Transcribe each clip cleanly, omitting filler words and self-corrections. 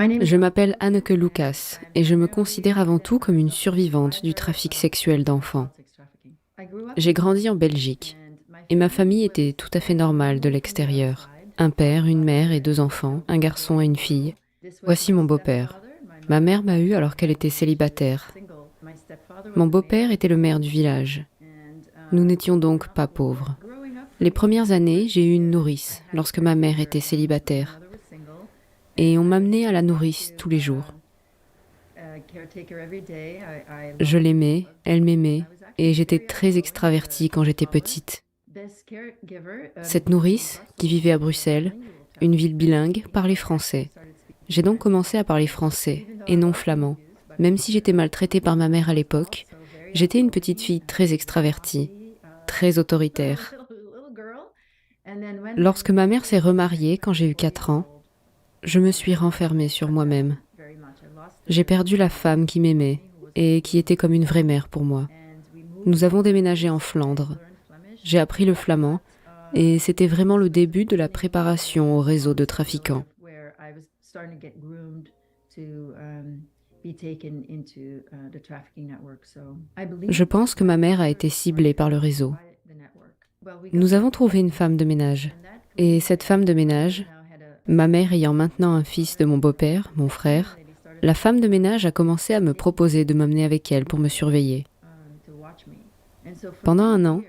Je m'appelle Anneke Lucas et je me considère avant tout comme une survivante du trafic sexuel d'enfants. J'ai grandi en Belgique et ma famille était tout à fait normale de l'extérieur. Un père, une mère et deux enfants, un garçon et une fille. Voici mon beau-père. Ma mère m'a eue alors qu'elle était célibataire. Mon beau-père était le maire du village. Nous n'étions donc pas pauvres. Les premières années, j'ai eu une nourrice lorsque ma mère était célibataire. Et on m'amenait à la nourrice tous les jours. Je l'aimais, elle m'aimait, et j'étais très extravertie quand j'étais petite. Cette nourrice, qui vivait à Bruxelles, une ville bilingue, parlait français. J'ai donc commencé à parler français, et non flamand. Même si j'étais maltraitée par ma mère à l'époque, j'étais une petite fille très extravertie, très autoritaire. Lorsque ma mère s'est remariée quand j'ai eu 4 ans, je me suis renfermée sur moi-même. J'ai perdu la femme qui m'aimait et qui était comme une vraie mère pour moi. Nous avons déménagé en Flandre. J'ai appris le flamand et c'était vraiment le début de la préparation au réseau de trafiquants. Je pense que ma mère a été ciblée par le réseau. Nous avons trouvé une femme de ménage. Et cette femme de ménage, ma mère ayant maintenant un fils de mon beau-père, mon frère, la femme de ménage a commencé à me proposer de m'emmener avec elle pour me surveiller. Pendant 1 an,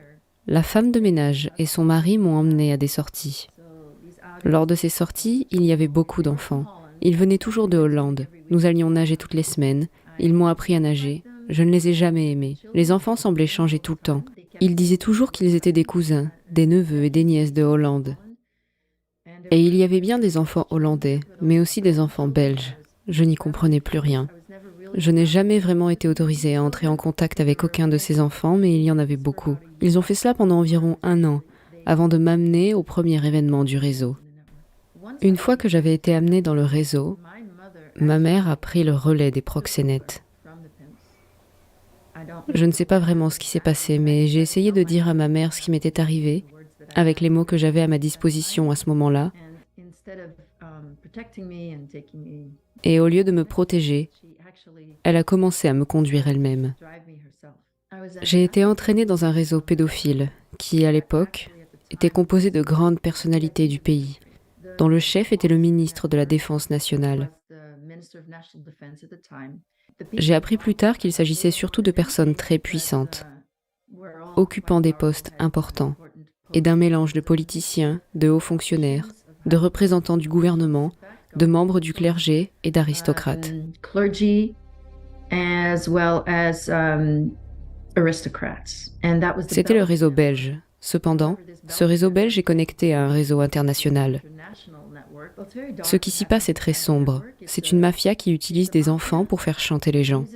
la femme de ménage et son mari m'ont emmenée à des sorties. Lors de ces sorties, il y avait beaucoup d'enfants. Ils venaient toujours de Hollande. Nous allions nager toutes les semaines. Ils m'ont appris à nager. Je ne les ai jamais aimés. Les enfants semblaient changer tout le temps. Ils disaient toujours qu'ils étaient des cousins, des neveux et des nièces de Hollande. Et il y avait bien des enfants hollandais, mais aussi des enfants belges. Je n'y comprenais plus rien. Je n'ai jamais vraiment été autorisée à entrer en contact avec aucun de ces enfants, mais il y en avait beaucoup. Ils ont fait cela pendant environ 1 an, avant de m'amener au premier événement du réseau. Une fois que j'avais été amenée dans le réseau, ma mère a pris le relais des proxénètes. Je ne sais pas vraiment ce qui s'est passé, mais j'ai essayé de dire à ma mère ce qui m'était arrivé, avec les mots que j'avais à ma disposition à ce moment-là. Et au lieu de me protéger, elle a commencé à me conduire elle-même. J'ai été entraînée dans un réseau pédophile qui, à l'époque, était composé de grandes personnalités du pays, dont le chef était le ministre de la Défense nationale. J'ai appris plus tard qu'il s'agissait surtout de personnes très puissantes, occupant des postes importants, et d'un mélange de politiciens, de hauts fonctionnaires, de représentants du gouvernement, de membres du clergé et d'aristocrates. C'était le réseau belge. Cependant, ce réseau belge est connecté à un réseau international. Ce qui s'y passe est très sombre. C'est une mafia qui utilise des enfants pour faire chanter les gens.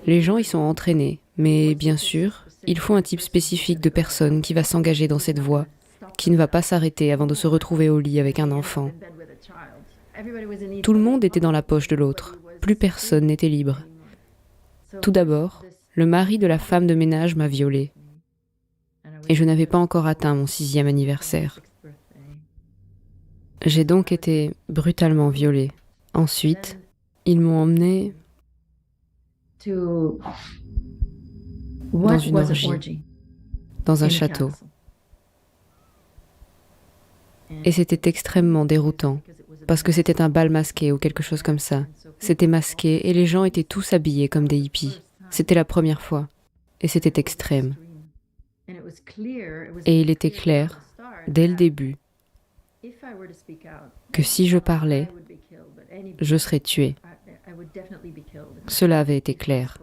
Les gens y sont entraînés, mais bien sûr, il faut un type spécifique de personne qui va s'engager dans cette voie, qui ne va pas s'arrêter avant de se retrouver au lit avec un enfant. Tout le monde était dans la poche de l'autre. Plus personne n'était libre. Tout d'abord, le mari de la femme de ménage m'a violée. Et je n'avais pas encore atteint mon 6e anniversaire. J'ai donc été brutalement violée. Ensuite, ils m'ont emmenée dans une orgie, dans un château. Et c'était extrêmement déroutant, parce que c'était un bal masqué ou quelque chose comme ça. C'était masqué et les gens étaient tous habillés comme des hippies. C'était la première fois, et c'était extrême. Et il était clair, dès le début, que si je parlais, je serais tuée. Cela avait été clair.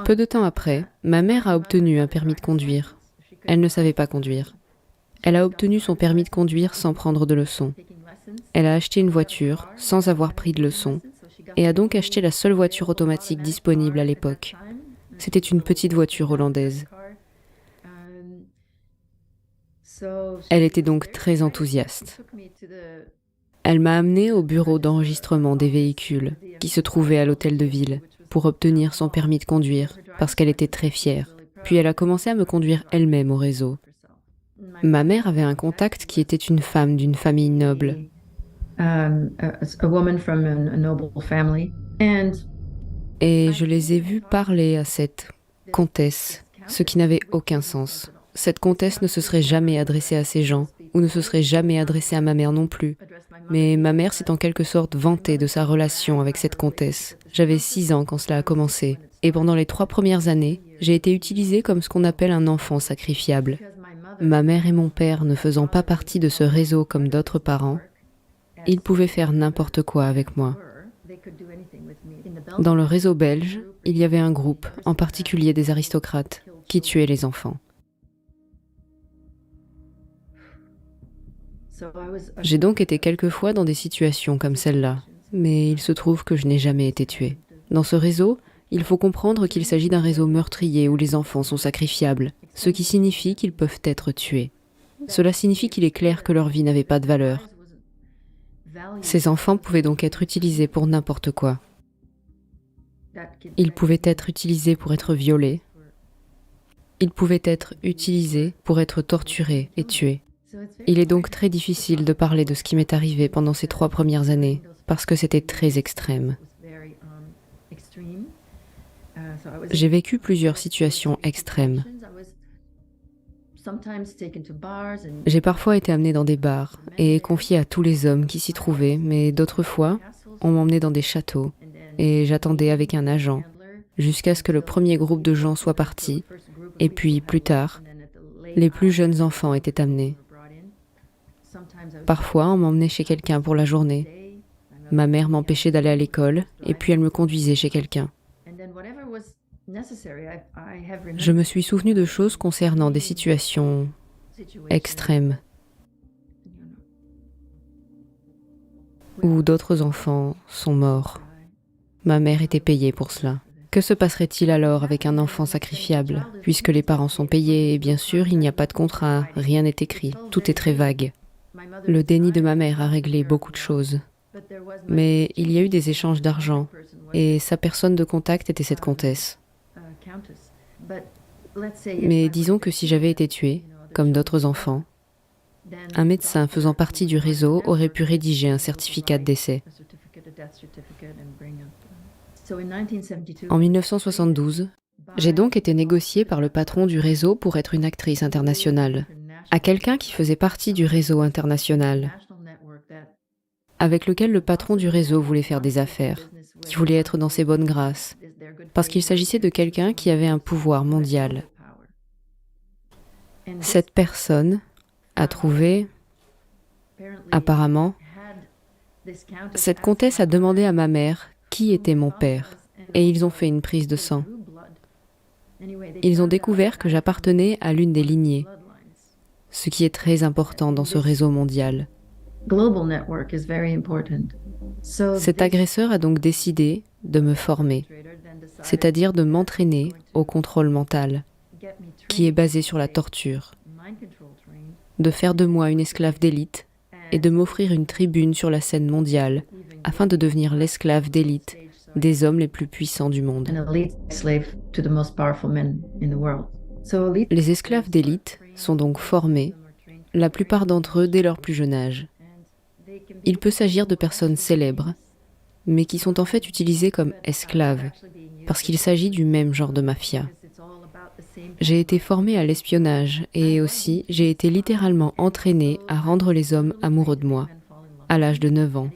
Peu de temps après, ma mère a obtenu un permis de conduire. Elle ne savait pas conduire. Elle a obtenu son permis de conduire sans prendre de leçons. Elle a acheté une voiture sans avoir pris de leçons et a donc acheté la seule voiture automatique disponible à l'époque. C'était une petite voiture hollandaise. Elle était donc très enthousiaste. Elle m'a amenée au bureau d'enregistrement des véhicules qui se trouvait à l'hôtel de ville pour obtenir son permis de conduire parce qu'elle était très fière. Puis elle a commencé à me conduire elle-même au réseau. Ma mère avait un contact qui était une femme d'une famille noble. A woman from a noble family. And Et je les ai vus parler à cette comtesse, ce qui n'avait aucun sens. Cette comtesse ne se serait jamais adressée à ces gens, ou ne se serait jamais adressée à ma mère non plus. Mais ma mère s'est en quelque sorte vantée de sa relation avec cette comtesse. J'avais 6 ans quand cela a commencé, et pendant les 3 premières années, j'ai été utilisée comme ce qu'on appelle un enfant sacrifiable. Ma mère et mon père ne faisant pas partie de ce réseau comme d'autres parents, ils pouvaient faire n'importe quoi avec moi. Dans le réseau belge, il y avait un groupe, en particulier des aristocrates, qui tuaient les enfants. J'ai donc été quelquefois dans des situations comme celle-là, mais il se trouve que je n'ai jamais été tuée. Dans ce réseau, il faut comprendre qu'il s'agit d'un réseau meurtrier où les enfants sont sacrifiables, ce qui signifie qu'ils peuvent être tués. Cela signifie qu'il est clair que leur vie n'avait pas de valeur. Ces enfants pouvaient donc être utilisés pour n'importe quoi. Ils pouvaient être utilisés pour être violés. Ils pouvaient être utilisés pour être torturés et tués. Il est donc très difficile de parler de ce qui m'est arrivé pendant ces 3 premières années, parce que c'était très extrême. J'ai vécu plusieurs situations extrêmes. J'ai parfois été amenée dans des bars et confiée à tous les hommes qui s'y trouvaient, mais d'autres fois, on m'emmenait dans des châteaux et j'attendais avec un agent jusqu'à ce que le premier groupe de gens soit parti, et puis plus tard, les plus jeunes enfants étaient amenés. Parfois, on m'emmenait chez quelqu'un pour la journée. Ma mère m'empêchait d'aller à l'école et puis elle me conduisait chez quelqu'un. Je me suis souvenue de choses concernant des situations extrêmes où d'autres enfants sont morts. Ma mère était payée pour cela. Que se passerait-il alors avec un enfant sacrifiable? Puisque les parents sont payés et bien sûr, il n'y a pas de contrat, rien n'est écrit, tout est très vague. Le déni de ma mère a réglé beaucoup de choses. Mais il y a eu des échanges d'argent et sa personne de contact était cette comtesse. Mais disons que si j'avais été tuée, comme d'autres enfants, un médecin faisant partie du réseau aurait pu rédiger un certificat de décès. En 1972, j'ai donc été négociée par le patron du réseau pour être une actrice internationale, à quelqu'un qui faisait partie du réseau international, avec lequel le patron du réseau voulait faire des affaires, qui voulait être dans ses bonnes grâces, parce qu'il s'agissait de quelqu'un qui avait un pouvoir mondial. Cette personne a trouvé, apparemment, cette comtesse a demandé à ma mère qui était mon père, et ils ont fait une prise de sang. Ils ont découvert que j'appartenais à l'une des lignées, ce qui est très important dans ce réseau mondial. Cet agresseur a donc décidé de me former, c'est-à-dire de m'entraîner au contrôle mental, qui est basé sur la torture, de faire de moi une esclave d'élite et de m'offrir une tribune sur la scène mondiale afin de devenir l'esclave d'élite des hommes les plus puissants du monde. Les esclaves d'élite sont donc formés, la plupart d'entre eux dès leur plus jeune âge. Il peut s'agir de personnes célèbres, mais qui sont en fait utilisées comme esclaves, parce qu'il s'agit du même genre de mafia. J'ai été formée à l'espionnage et aussi j'ai été littéralement entraînée à rendre les hommes amoureux de moi, à l'âge de 9 ans.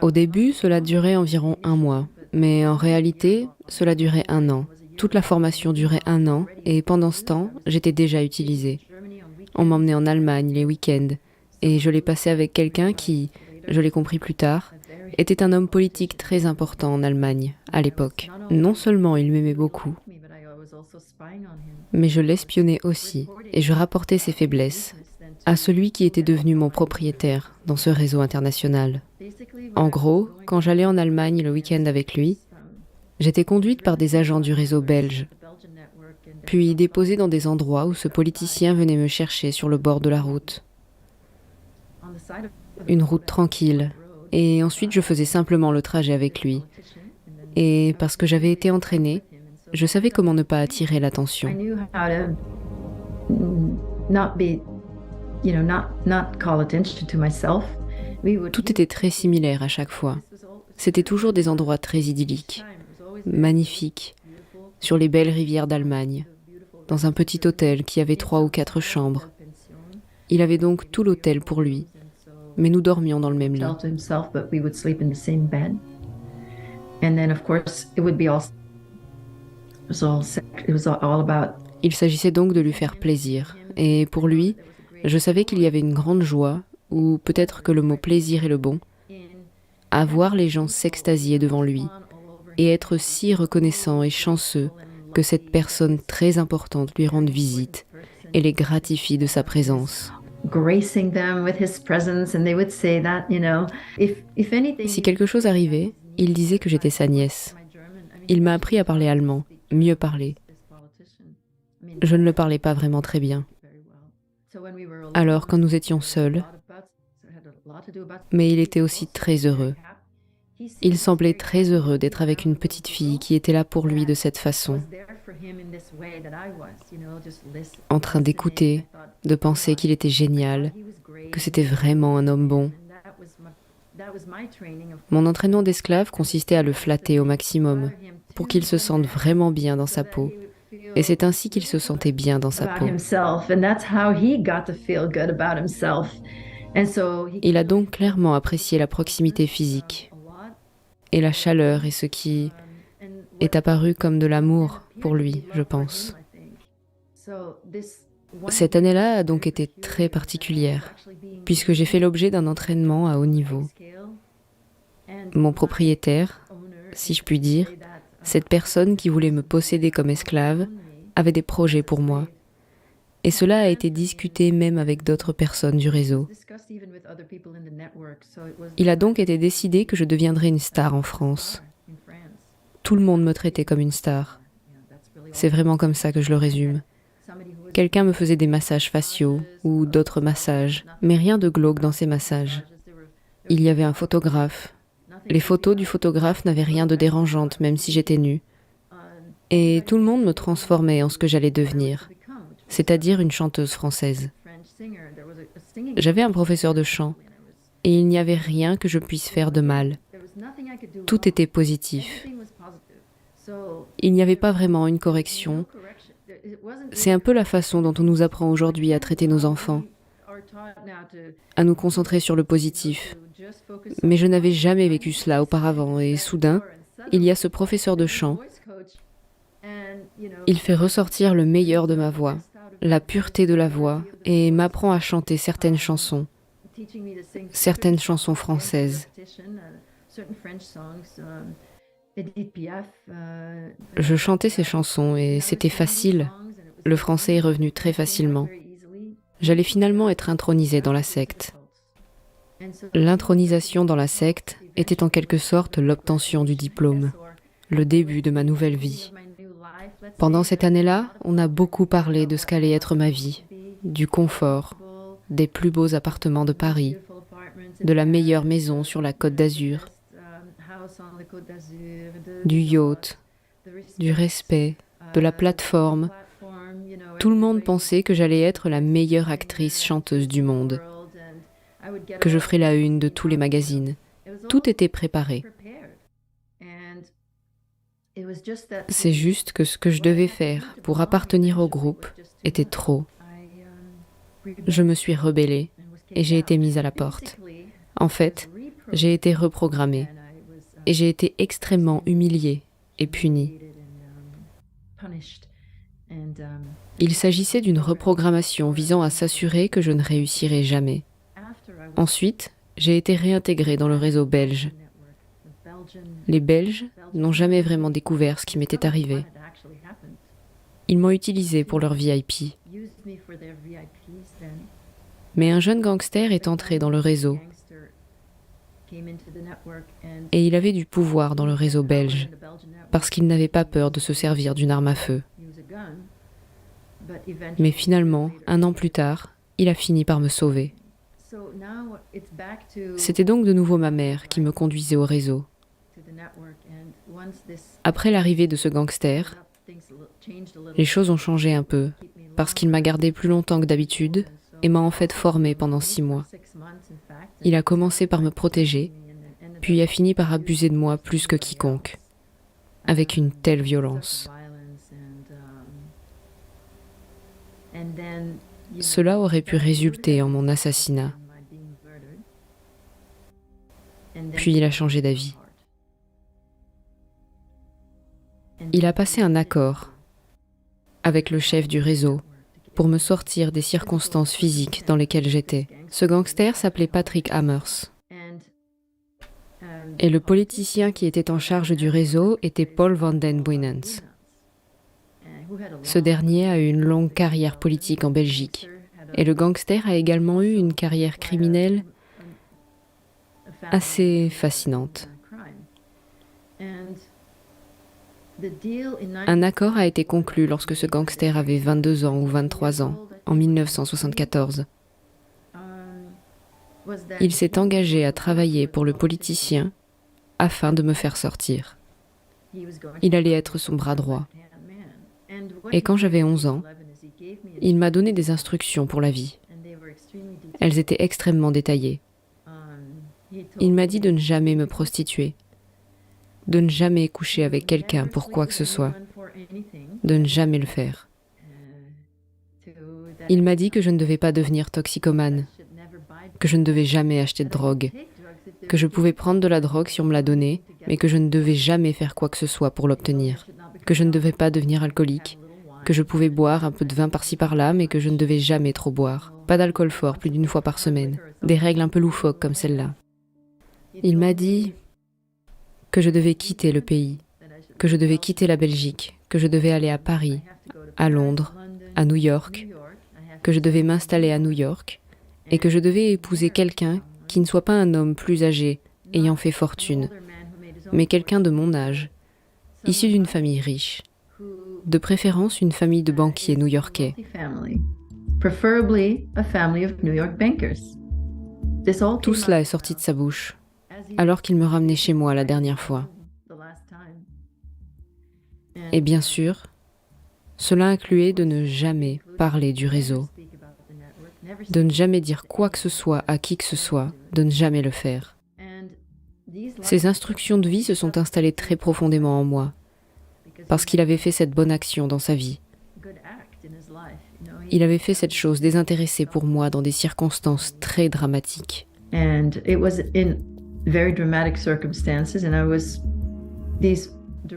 Au début, cela durait environ 1 mois, mais en réalité, cela durait 1 an. Toute la formation durait 1 an et pendant ce temps, j'étais déjà utilisée. On m'emmenait en Allemagne les week-ends et je l'ai passé avec quelqu'un qui, je l'ai compris plus tard, était un homme politique très important en Allemagne, à l'époque. Non seulement il m'aimait beaucoup, mais je l'espionnais aussi et je rapportais ses faiblesses à celui qui était devenu mon propriétaire dans ce réseau international. En gros, quand j'allais en Allemagne le week-end avec lui, j'étais conduite par des agents du réseau belge, puis déposée dans des endroits où ce politicien venait me chercher sur le bord de la route. Une route tranquille, et ensuite je faisais simplement le trajet avec lui. Et parce que j'avais été entraînée, je savais comment ne pas attirer l'attention. not be, not call attention to myself. Tout était très similaire à chaque fois. C'était toujours des endroits très idylliques, magnifiques, sur les belles rivières d'Allemagne, dans un petit hôtel qui avait 3 ou 4 chambres. Il avait donc tout l'hôtel pour lui, mais nous dormions dans le même lit. Il s'agissait donc de lui faire plaisir, et pour lui, je savais qu'il y avait une grande joie, ou peut-être que le mot plaisir est le bon, à voir les gens s'extasier devant lui, et être si reconnaissant et chanceux que cette personne très importante lui rende visite et les gratifie de sa présence. Si quelque chose arrivait, il disait que j'étais sa nièce. Il m'a appris à parler allemand, mieux parler. Je ne le parlais pas vraiment très bien. Alors, quand nous étions seuls, mais il était aussi très heureux. Il semblait très heureux d'être avec une petite fille qui était là pour lui de cette façon, en train d'écouter, de penser qu'il était génial, que c'était vraiment un homme bon. Mon entraînement d'esclave consistait à le flatter au maximum, pour qu'il se sente vraiment bien dans sa peau. Et c'est ainsi qu'il se sentait bien dans sa peau. Il a donc clairement apprécié la proximité physique et la chaleur et ce qui est apparu comme de l'amour pour lui, je pense. Cette année-là a donc été très particulière, puisque j'ai fait l'objet d'un entraînement à haut niveau. Mon propriétaire, si je puis dire, cette personne qui voulait me posséder comme esclave, avait des projets pour moi. Et cela a été discuté même avec d'autres personnes du réseau. Il a donc été décidé que je deviendrais une star en France. Tout le monde me traitait comme une star. C'est vraiment comme ça que je le résume. Quelqu'un me faisait des massages faciaux ou d'autres massages, mais rien de glauque dans ces massages. Il y avait un photographe. Les photos du photographe n'avaient rien de dérangeant, même si j'étais nue. Et tout le monde me transformait en ce que j'allais devenir, c'est-à-dire une chanteuse française. J'avais un professeur de chant, et il n'y avait rien que je puisse faire de mal. Tout était positif. Il n'y avait pas vraiment une correction. C'est un peu la façon dont on nous apprend aujourd'hui à traiter nos enfants, à nous concentrer sur le positif. Mais je n'avais jamais vécu cela auparavant, et soudain, il y a ce professeur de chant. Il fait ressortir le meilleur de ma voix, la pureté de la voix, et m'apprend à chanter certaines chansons françaises. Je chantais ces chansons et c'était facile. Le français est revenu très facilement. J'allais finalement être intronisée dans la secte. L'intronisation dans la secte était en quelque sorte l'obtention du diplôme, le début de ma nouvelle vie. Pendant cette année-là, on a beaucoup parlé de ce qu'allait être ma vie, du confort, des plus beaux appartements de Paris, de la meilleure maison sur la Côte d'Azur, du yacht, du respect, de la plateforme. Tout le monde pensait que j'allais être la meilleure actrice chanteuse du monde, que je ferais la une de tous les magazines. Tout était préparé. C'est juste que ce que je devais faire pour appartenir au groupe était trop. Je me suis rebellée et j'ai été mise à la porte. En fait, j'ai été reprogrammée et j'ai été extrêmement humiliée et punie. Il s'agissait d'une reprogrammation visant à s'assurer que je ne réussirais jamais. Ensuite, j'ai été réintégrée dans le réseau belge. Les Belges n'ont jamais vraiment découvert ce qui m'était arrivé. Ils m'ont utilisée pour leur VIP. Mais un jeune gangster est entré dans le réseau. Et il avait du pouvoir dans le réseau belge, parce qu'il n'avait pas peur de se servir d'une arme à feu. Mais finalement, 1 an plus tard, il a fini par me sauver. C'était donc de nouveau ma mère qui me conduisait au réseau. Après l'arrivée de ce gangster, les choses ont changé un peu. parce qu'il m'a gardé plus longtemps que d'habitude et m'a en fait formé pendant 6 mois. Il a commencé par me protéger, puis a fini par abuser de moi plus que quiconque, avec une telle violence. Cela aurait pu résulter en mon assassinat. Puis il a changé d'avis. Il a passé un accord avec le chef du réseau pour me sortir des circonstances physiques dans lesquelles j'étais. Ce gangster s'appelait Patrick Hammers. Et le politicien qui était en charge du réseau était Paul van den Boinens. Ce dernier a eu une longue carrière politique en Belgique. Et le gangster a également eu une carrière criminelle assez fascinante. Un accord a été conclu lorsque ce gangster avait 22 ans ou 23 ans, en 1974. Il s'est engagé à travailler pour le politicien afin de me faire sortir. Il allait être son bras droit. Et quand j'avais 11 ans, il m'a donné des instructions pour la vie. Elles étaient extrêmement détaillées. Il m'a dit de ne jamais me prostituer, de ne jamais coucher avec quelqu'un pour quoi que ce soit, de ne jamais le faire. Il m'a dit que je ne devais pas devenir toxicomane, que je ne devais jamais acheter de drogue, que je pouvais prendre de la drogue si on me la donnait, mais que je ne devais jamais faire quoi que ce soit pour l'obtenir, que je ne devais pas devenir alcoolique, que je pouvais boire un peu de vin par-ci par-là, mais que je ne devais jamais trop boire, pas d'alcool fort plus d'1 fois par semaine, des règles un peu loufoques comme celle-là. Il m'a dit que je devais quitter le pays, que je devais quitter la Belgique, que je devais aller à Paris, à Londres, à New York, que je devais m'installer à New York et que je devais épouser quelqu'un qui ne soit pas un homme plus âgé, ayant fait fortune, mais quelqu'un de mon âge, issu d'une famille riche, de préférence une famille de banquiers new-yorkais. Tout cela est sorti de sa bouche, alors qu'il me ramenait chez moi la dernière fois. Et bien sûr, cela incluait de ne jamais parler du réseau, de ne jamais dire quoi que ce soit à qui que ce soit, de ne jamais le faire. Ces instructions de vie se sont installées très profondément en moi, parce qu'il avait fait cette bonne action dans sa vie. Il avait fait cette chose désintéressée pour moi dans des circonstances très dramatiques.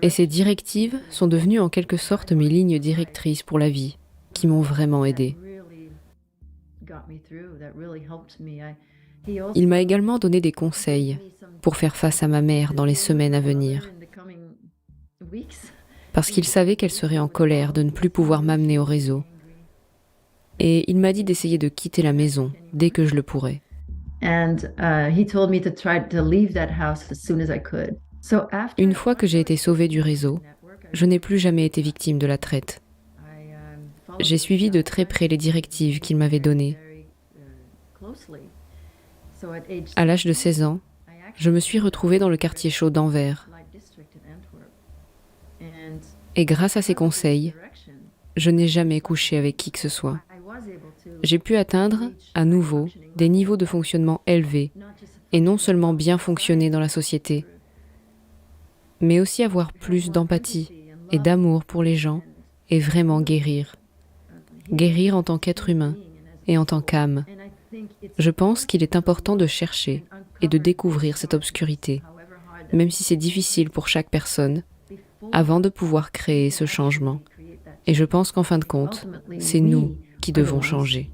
Et ces directives sont devenues en quelque sorte mes lignes directrices pour la vie, qui m'ont vraiment aidée. Il m'a également donné des conseils pour faire face à ma mère dans les semaines à venir, parce qu'il savait qu'elle serait en colère de ne plus pouvoir m'amener au réseau. Et il m'a dit d'essayer de quitter la maison dès que je le pourrais. Une fois que j'ai été sauvée du réseau, je n'ai plus jamais été victime de la traite. J'ai suivi de très près les directives qu'il m'avait données. À l'âge de 16 ans, je me suis retrouvée dans le quartier chaud d'Anvers. Et grâce à ces conseils, je n'ai jamais couché avec qui que ce soit. J'ai pu atteindre, à nouveau, des niveaux de fonctionnement élevés, et non seulement bien fonctionner dans la société, mais aussi avoir plus d'empathie et d'amour pour les gens, et vraiment guérir. Guérir en tant qu'être humain et en tant qu'âme. Je pense qu'il est important de chercher et de découvrir cette obscurité, même si c'est difficile pour chaque personne, avant de pouvoir créer ce changement. Et je pense qu'en fin de compte, c'est nous qui devons changer.